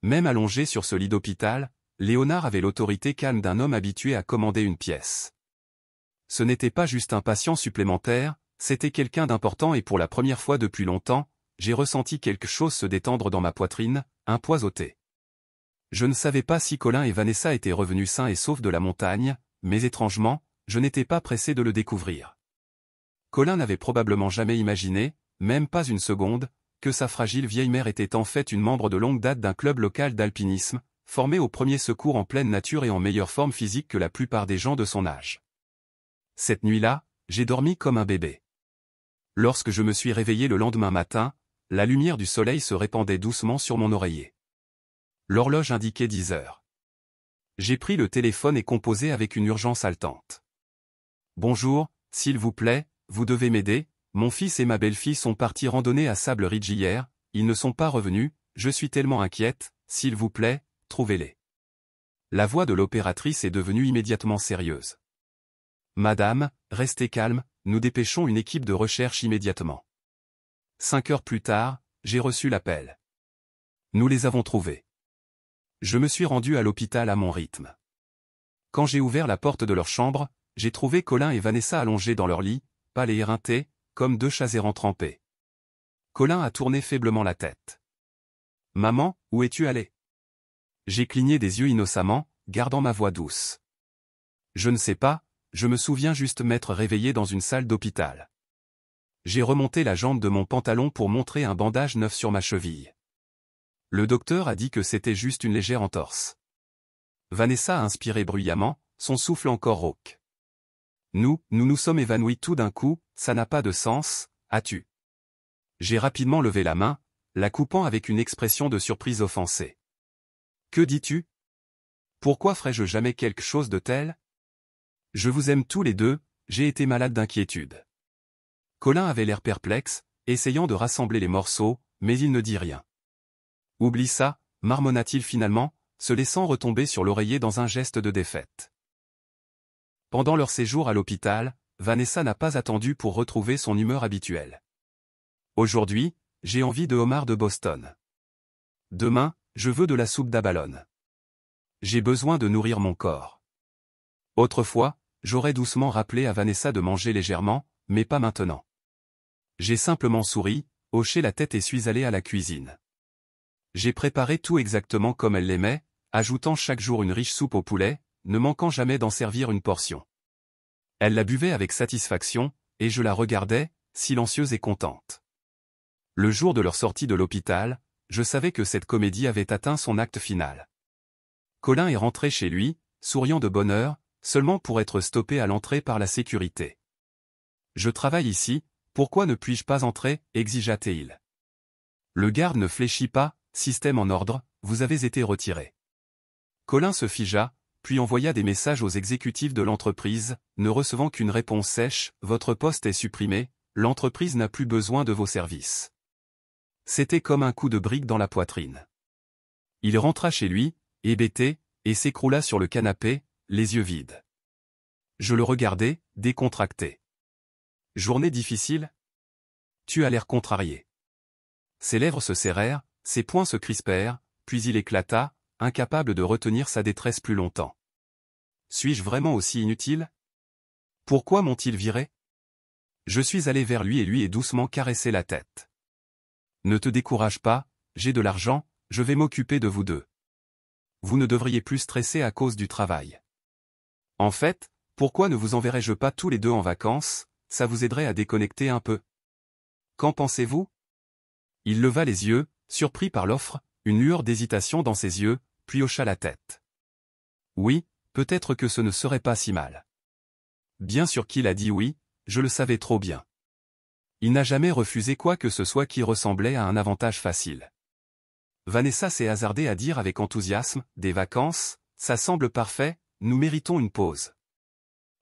Même allongé sur ce lit d'hôpital, Léonard avait l'autorité calme d'un homme habitué à commander une pièce. Ce n'était pas juste un patient supplémentaire, c'était quelqu'un d'important et pour la première fois depuis longtemps, j'ai ressenti quelque chose se détendre dans ma poitrine, un poids ôté. Je ne savais pas si Colin et Vanessa étaient revenus sains et saufs de la montagne, mais étrangement, je n'étais pas pressé de le découvrir. Colin n'avait probablement jamais imaginé, même pas une seconde, que sa fragile vieille mère était en fait une membre de longue date d'un club local d'alpinisme, formé au premier secours en pleine nature et en meilleure forme physique que la plupart des gens de son âge. Cette nuit-là, j'ai dormi comme un bébé. Lorsque je me suis réveillé le lendemain matin, la lumière du soleil se répandait doucement sur mon oreiller. L'horloge indiquait 10 heures. J'ai pris le téléphone et composé avec une urgence haletante. « Bonjour, s'il vous plaît, vous devez m'aider, mon fils et ma belle-fille sont partis randonner à Sable Ridge hier, ils ne sont pas revenus, je suis tellement inquiète, s'il vous plaît, trouvez-les. » La voix de l'opératrice est devenue immédiatement sérieuse. « Madame, restez calme, nous dépêchons une équipe de recherche immédiatement. » 5 heures plus tard, j'ai reçu l'appel. Nous les avons trouvés. Je me suis rendu à l'hôpital à mon rythme. Quand j'ai ouvert la porte de leur chambre, j'ai trouvé Colin et Vanessa allongés dans leur lit, pâles et éreintés, comme deux chats errants trempés. Colin a tourné faiblement la tête. « Maman, où es-tu allée ?» J'ai cligné des yeux innocemment, gardant ma voix douce. « Je ne sais pas, je me souviens juste m'être réveillé dans une salle d'hôpital. » J'ai remonté la jambe de mon pantalon pour montrer un bandage neuf sur ma cheville. Le docteur a dit que c'était juste une légère entorse. Vanessa a inspiré bruyamment, son souffle encore rauque. Nous nous sommes évanouis tout d'un coup, ça n'a pas de sens, as-tu ? J'ai rapidement levé la main, la coupant avec une expression de surprise offensée. Que dis-tu ? Pourquoi ferais-je jamais quelque chose de tel ? Je vous aime tous les deux, j'ai été malade d'inquiétude. Colin avait l'air perplexe, essayant de rassembler les morceaux, mais il ne dit rien. Oublie ça, marmonna-t-il finalement, se laissant retomber sur l'oreiller dans un geste de défaite. Pendant leur séjour à l'hôpital, Vanessa n'a pas attendu pour retrouver son humeur habituelle. Aujourd'hui, j'ai envie de homard de Boston. Demain, je veux de la soupe d'abalone. J'ai besoin de nourrir mon corps. Autrefois, j'aurais doucement rappelé à Vanessa de manger légèrement, mais pas maintenant. J'ai simplement souri, hoché la tête et suis allé à la cuisine. J'ai préparé tout exactement comme elle l'aimait, ajoutant chaque jour une riche soupe au poulet, ne manquant jamais d'en servir une portion. Elle la buvait avec satisfaction, et je la regardais, silencieuse et contente. Le jour de leur sortie de l'hôpital, je savais que cette comédie avait atteint son acte final. Colin est rentré chez lui, souriant de bonheur, seulement pour être stoppé à l'entrée par la sécurité. « Je travaille ici, pourquoi ne puis-je pas entrer » exigea-t-il. Le garde ne fléchit pas, système en ordre, vous avez été retiré. Colin se figea, puis envoya des messages aux exécutifs de l'entreprise, ne recevant qu'une réponse sèche, votre poste est supprimé, l'entreprise n'a plus besoin de vos services. C'était comme un coup de brique dans la poitrine. Il rentra chez lui, hébété, et s'écroula sur le canapé, les yeux vides. Je le regardais, décontracté. Journée difficile ? Tu as l'air contrarié. Ses lèvres se serrèrent, ses poings se crispèrent, puis il éclata, incapable de retenir sa détresse plus longtemps. Suis-je vraiment aussi inutile ? Pourquoi m'ont-ils viré ? Je suis allé vers lui et lui ai doucement caressé la tête. Ne te décourage pas, j'ai de l'argent, je vais m'occuper de vous deux. Vous ne devriez plus stresser à cause du travail. En fait, pourquoi ne vous enverrais-je pas tous les deux en vacances, ça vous aiderait à déconnecter un peu. Qu'en pensez-vous ? Il leva les yeux, surpris par l'offre, une lueur d'hésitation dans ses yeux, puis hocha la tête. Oui, peut-être que ce ne serait pas si mal. Bien sûr qu'il a dit oui, je le savais trop bien. Il n'a jamais refusé quoi que ce soit qui ressemblait à un avantage facile. Vanessa s'est hasardée à dire avec enthousiasme, des vacances, ça semble parfait, nous méritons une pause.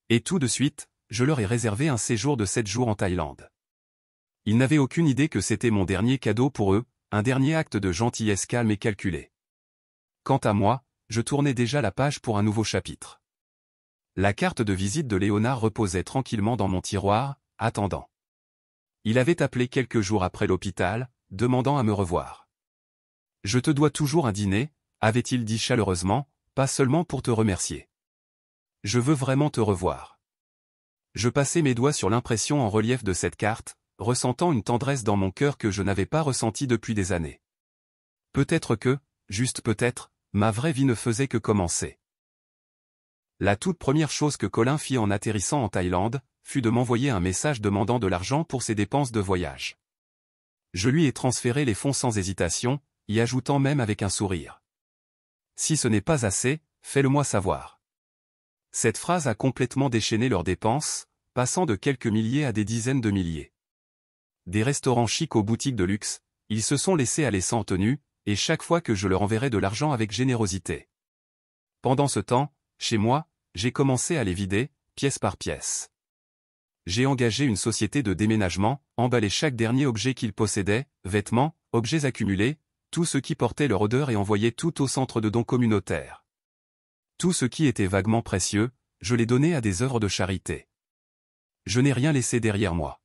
Et tout de suite, je leur ai réservé un séjour de 7 jours en Thaïlande. Ils n'avaient aucune idée que c'était mon dernier cadeau pour eux, un dernier acte de gentillesse calme et calculé. Quant à moi, je tournais déjà la page pour un nouveau chapitre. La carte de visite de Léonard reposait tranquillement dans mon tiroir, attendant. Il avait appelé quelques jours après l'hôpital, demandant à me revoir. « Je te dois toujours un dîner » avait-il dit chaleureusement, pas seulement pour te remercier. « Je veux vraiment te revoir. » Je passai mes doigts sur l'impression en relief de cette carte, ressentant une tendresse dans mon cœur que je n'avais pas ressentie depuis des années. Peut-être que, juste peut-être, ma vraie vie ne faisait que commencer. La toute première chose que Colin fit en atterrissant en Thaïlande, fut de m'envoyer un message demandant de l'argent pour ses dépenses de voyage. Je lui ai transféré les fonds sans hésitation, y ajoutant même avec un sourire. Si ce n'est pas assez, fais-le-moi savoir. Cette phrase a complètement déchaîné leurs dépenses, passant de quelques milliers à des dizaines de milliers. Des restaurants chics aux boutiques de luxe, ils se sont laissés aller sans tenue, et chaque fois que je leur enverrai de l'argent avec générosité. Pendant ce temps, chez moi, j'ai commencé à les vider, pièce par pièce. J'ai engagé une société de déménagement, emballé chaque dernier objet qu'ils possédaient, vêtements, objets accumulés, tout ce qui portait leur odeur et envoyé tout au centre de dons communautaires. Tout ce qui était vaguement précieux, je l'ai donné à des œuvres de charité. Je n'ai rien laissé derrière moi.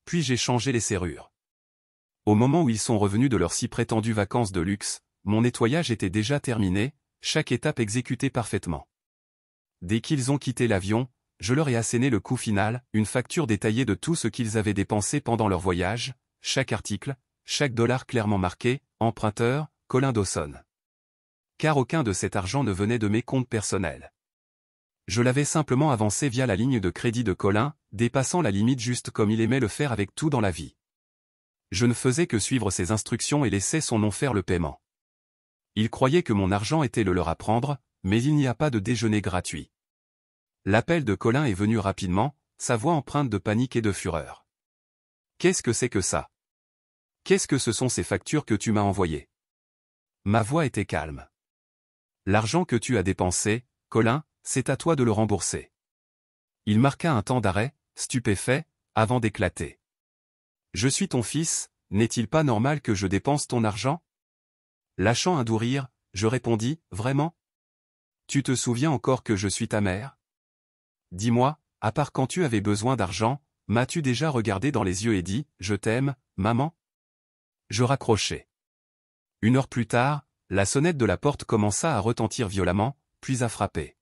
Puis j'ai changé les serrures. Au moment où ils sont revenus de leurs si prétendues vacances de luxe, mon nettoyage était déjà terminé, chaque étape exécutée parfaitement. Dès qu'ils ont quitté l'avion, je leur ai asséné le coût final, une facture détaillée de tout ce qu'ils avaient dépensé pendant leur voyage, chaque article, chaque dollar clairement marqué, emprunteur, Colin Dawson. Car aucun de cet argent ne venait de mes comptes personnels. Je l'avais simplement avancé via la ligne de crédit de Colin, dépassant la limite juste comme il aimait le faire avec tout dans la vie. Je ne faisais que suivre ses instructions et laisser son nom faire le paiement. Il croyait que mon argent était le leur à prendre, mais il n'y a pas de déjeuner gratuit. L'appel de Colin est venu rapidement, sa voix empreinte de panique et de fureur. Qu'est-ce que c'est que ça ? Qu'est-ce que ce sont ces factures que tu m'as envoyées ? Ma voix était calme. L'argent que tu as dépensé, Colin, c'est à toi de le rembourser. Il marqua un temps d'arrêt, stupéfait, avant d'éclater. Je suis ton fils, n'est-il pas normal que je dépense ton argent ? Lâchant un doux rire, je répondis, vraiment ? Tu te souviens encore que je suis ta mère ? Dis-moi, à part quand tu avais besoin d'argent, m'as-tu déjà regardé dans les yeux et dit, je t'aime, maman ? Je raccrochai. 1 heure plus tard, la sonnette de la porte commença à retentir violemment, puis à frapper.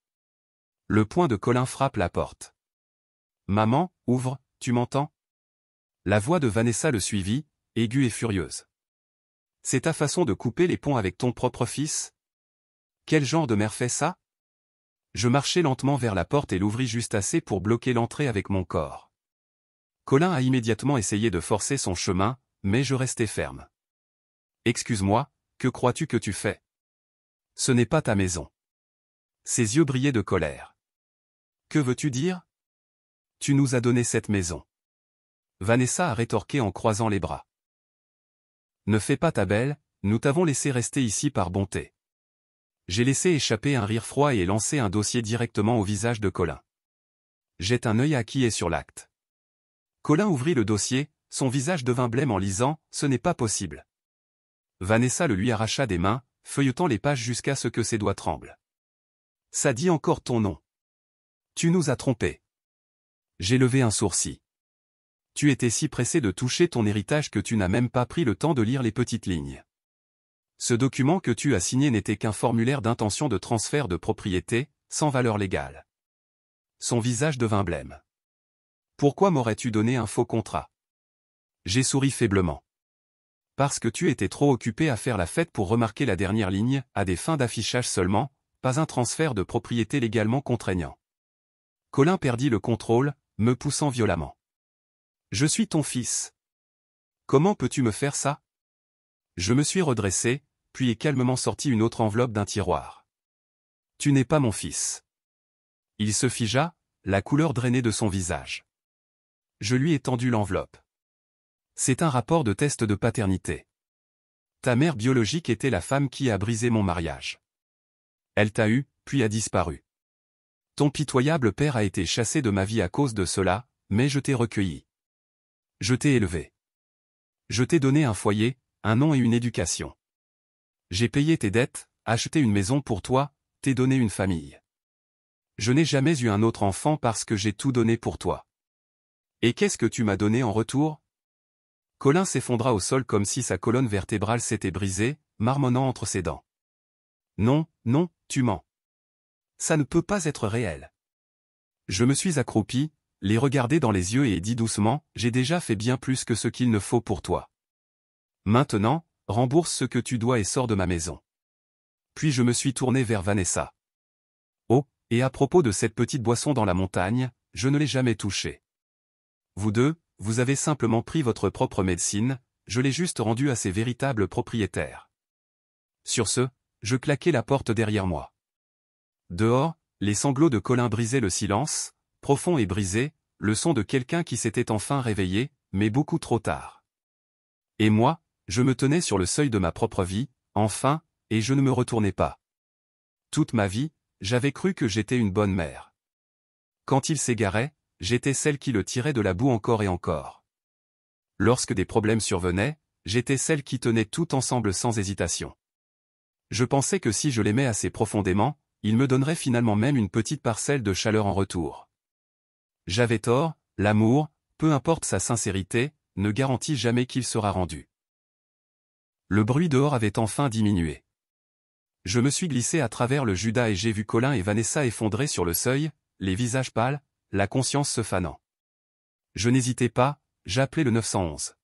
Le poing de Colin frappe la porte. Maman, ouvre, tu m'entends ? La voix de Vanessa le suivit, aiguë et furieuse. C'est ta façon de couper les ponts avec ton propre fils ? Quel genre de mère fait ça ? Je marchai lentement vers la porte et l'ouvris juste assez pour bloquer l'entrée avec mon corps. Colin a immédiatement essayé de forcer son chemin, mais je restai ferme. « Excuse-moi, que crois-tu que tu fais? Ce n'est pas ta maison. » Ses yeux brillaient de colère. « Que veux-tu dire? Tu nous as donné cette maison. » Vanessa a rétorqué en croisant les bras. « Ne fais pas ta belle, nous t'avons laissé rester ici par bonté. » J'ai laissé échapper un rire froid et lancé un dossier directement au visage de Colin. Jette un œil à qui est sur l'acte. Colin ouvrit le dossier, son visage devint blême en lisant « Ce n'est pas possible ». Vanessa le lui arracha des mains, feuilletant les pages jusqu'à ce que ses doigts tremblent. « Ça dit encore ton nom. Tu nous as trompés. » J'ai levé un sourcil. « Tu étais si pressé de toucher ton héritage que tu n'as même pas pris le temps de lire les petites lignes. Ce document que tu as signé n'était qu'un formulaire d'intention de transfert de propriété, sans valeur légale. » Son visage devint blême. « Pourquoi m'aurais-tu donné un faux contrat? » J'ai souri faiblement. « Parce que tu étais trop occupé à faire la fête pour remarquer la dernière ligne, à des fins d'affichage seulement, pas un transfert de propriété légalement contraignant. » Colin perdit le contrôle, me poussant violemment. « Je suis ton fils. Comment peux-tu me faire ça? » Je me suis redressé, puis ai calmement sorti une autre enveloppe d'un tiroir. « Tu n'es pas mon fils. » Il se figea, la couleur drainée de son visage. Je lui ai tendu l'enveloppe. « C'est un rapport de test de paternité. Ta mère biologique était la femme qui a brisé mon mariage. Elle t'a eu, puis a disparu. Ton pitoyable père a été chassé de ma vie à cause de cela, mais je t'ai recueilli. Je t'ai élevé. Je t'ai donné un foyer, un nom et une éducation. J'ai payé tes dettes, acheté une maison pour toi, t'ai donné une famille. Je n'ai jamais eu un autre enfant parce que j'ai tout donné pour toi. Et qu'est-ce que tu m'as donné en retour? » Colin s'effondra au sol comme si sa colonne vertébrale s'était brisée, marmonnant entre ses dents. « Non, non, tu mens. Ça ne peut pas être réel. » Je me suis accroupi, les regardai dans les yeux et ai dit doucement, « J'ai déjà fait bien plus que ce qu'il ne faut pour toi. Maintenant, rembourse ce que tu dois et sors de ma maison. » Puis je me suis tourné vers Vanessa. « Oh, et à propos de cette petite boisson dans la montagne, je ne l'ai jamais touchée. Vous deux, vous avez simplement pris votre propre médecine, je l'ai juste rendue à ses véritables propriétaires. » Sur ce, je claquai la porte derrière moi. Dehors, les sanglots de Colin brisaient le silence, profond et brisé, le son de quelqu'un qui s'était enfin réveillé, mais beaucoup trop tard. Et moi, je me tenais sur le seuil de ma propre vie, enfin, et je ne me retournais pas. Toute ma vie, j'avais cru que j'étais une bonne mère. Quand il s'égarait, j'étais celle qui le tirait de la boue encore et encore. Lorsque des problèmes survenaient, j'étais celle qui tenait tout ensemble sans hésitation. Je pensais que si je l'aimais assez profondément, il me donnerait finalement même une petite parcelle de chaleur en retour. J'avais tort, l'amour, peu importe sa sincérité, ne garantit jamais qu'il sera rendu. Le bruit dehors avait enfin diminué. Je me suis glissé à travers le Judas et j'ai vu Colin et Vanessa effondrés sur le seuil, les visages pâles, la conscience se fanant. Je n'hésitais pas, j'appelai le 911.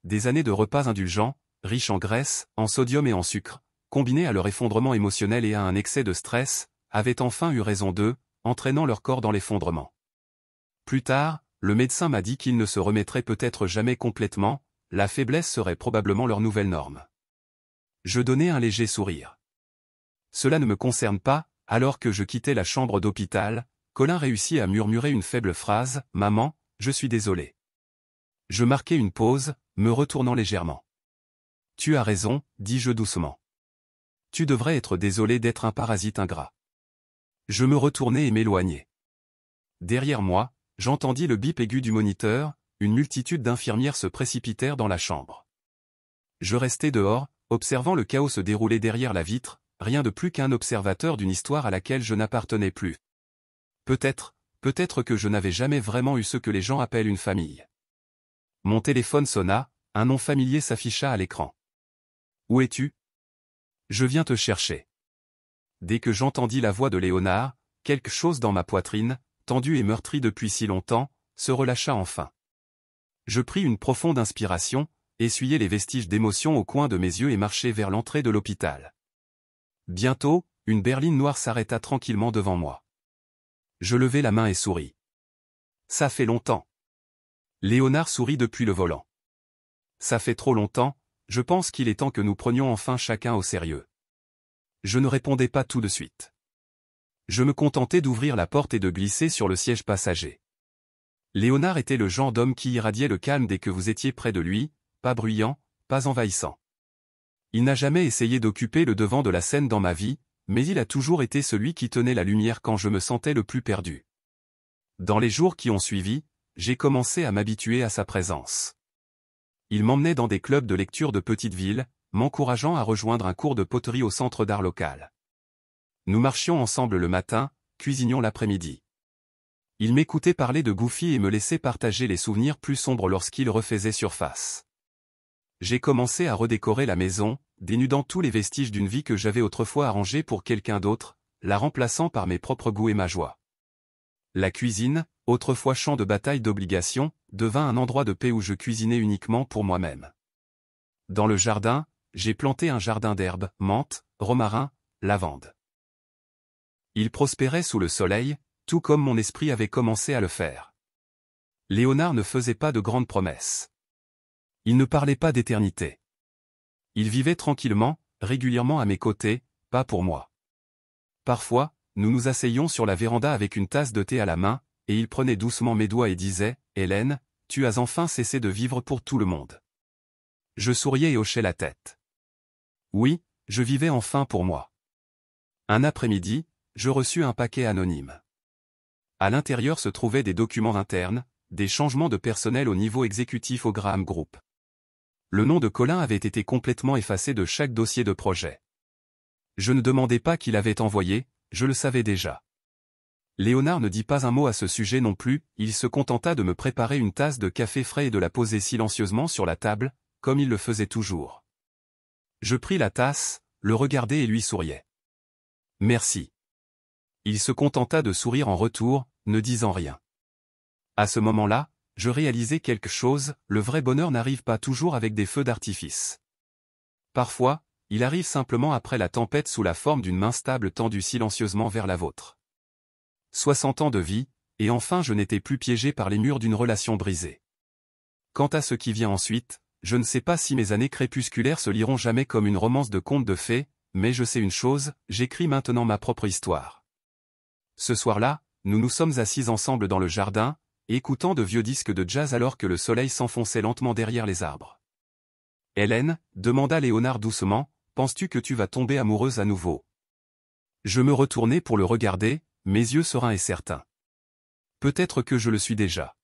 Des années de repas indulgents, riches en graisse, en sodium et en sucre, combinés à leur effondrement émotionnel et à un excès de stress, avaient enfin eu raison d'eux, entraînant leur corps dans l'effondrement. Plus tard, le médecin m'a dit qu'ils ne se remettraient peut-être jamais complètement, la faiblesse serait probablement leur nouvelle norme. Je donnai un léger sourire. Cela ne me concerne pas, alors que je quittais la chambre d'hôpital, Colin réussit à murmurer une faible phrase, « Maman, je suis désolé. » Je marquai une pause, me retournant légèrement. « Tu as raison, dis-je doucement. Tu devrais être désolé d'être un parasite ingrat. » Je me retournai et m'éloignai. Derrière moi, j'entendis le bip aigu du moniteur, une multitude d'infirmières se précipitèrent dans la chambre. Je restai dehors, observant le chaos se dérouler derrière la vitre, rien de plus qu'un observateur d'une histoire à laquelle je n'appartenais plus. Peut-être que je n'avais jamais vraiment eu ce que les gens appellent une famille. Mon téléphone sonna, un nom familier s'afficha à l'écran. « Où es-tu ? Je viens te chercher. » Dès que j'entendis la voix de Léonard, quelque chose dans ma poitrine, tendue et meurtrie depuis si longtemps, se relâcha enfin. Je pris une profonde inspiration, essuyai les vestiges d'émotion au coin de mes yeux et marchai vers l'entrée de l'hôpital. Bientôt, une berline noire s'arrêta tranquillement devant moi. Je levai la main et souris. Ça fait longtemps. Léonard sourit depuis le volant. Ça fait trop longtemps, je pense qu'il est temps que nous prenions enfin chacun au sérieux. Je ne répondais pas tout de suite. Je me contentais d'ouvrir la porte et de glisser sur le siège passager. Léonard était le genre d'homme qui irradiait le calme dès que vous étiez près de lui, pas bruyant, pas envahissant. Il n'a jamais essayé d'occuper le devant de la scène dans ma vie, mais il a toujours été celui qui tenait la lumière quand je me sentais le plus perdu. Dans les jours qui ont suivi, j'ai commencé à m'habituer à sa présence. Il m'emmenait dans des clubs de lecture de petite ville, m'encourageant à rejoindre un cours de poterie au centre d'art local. Nous marchions ensemble le matin, cuisinions l'après-midi. Il m'écoutait parler de Goofy et me laissait partager les souvenirs plus sombres lorsqu'il refaisait surface. J'ai commencé à redécorer la maison, dénudant tous les vestiges d'une vie que j'avais autrefois arrangée pour quelqu'un d'autre, la remplaçant par mes propres goûts et ma joie. La cuisine, autrefois champ de bataille d'obligation, devint un endroit de paix où je cuisinais uniquement pour moi-même. Dans le jardin, j'ai planté un jardin d'herbes, menthe, romarin, lavande. Il prospérait sous le soleil, tout comme mon esprit avait commencé à le faire. Léonard ne faisait pas de grandes promesses. Il ne parlait pas d'éternité. Il vivait tranquillement, régulièrement à mes côtés, pas pour moi. Parfois, nous nous asseyions sur la véranda avec une tasse de thé à la main, et il prenait doucement mes doigts et disait « Hélène, tu as enfin cessé de vivre pour tout le monde. » Je souriais et hochais la tête. Oui, je vivais enfin pour moi. Un après-midi, je reçus un paquet anonyme. À l'intérieur se trouvaient des documents internes, des changements de personnel au niveau exécutif au Graham Group. Le nom de Colin avait été complètement effacé de chaque dossier de projet. Je ne demandais pas qui l'avait envoyé, je le savais déjà. Léonard ne dit pas un mot à ce sujet non plus, il se contenta de me préparer une tasse de café frais et de la poser silencieusement sur la table, comme il le faisait toujours. Je pris la tasse, le regardai et lui souriais. Merci. Il se contenta de sourire en retour, ne disant rien. À ce moment-là, je réalisais quelque chose, le vrai bonheur n'arrive pas toujours avec des feux d'artifice. Parfois, il arrive simplement après la tempête sous la forme d'une main stable tendue silencieusement vers la vôtre. 60 ans de vie, et enfin je n'étais plus piégé par les murs d'une relation brisée. Quant à ce qui vient ensuite, je ne sais pas si mes années crépusculaires se liront jamais comme une romance de conte de fées, mais je sais une chose, j'écris maintenant ma propre histoire. Ce soir-là, nous nous sommes assis ensemble dans le jardin, écoutant de vieux disques de jazz alors que le soleil s'enfonçait lentement derrière les arbres. « Hélène, demanda Léonard doucement, penses-tu que tu vas tomber amoureuse à nouveau ?» Je me retournai pour le regarder, mes yeux sereins et certains. Peut-être que je le suis déjà.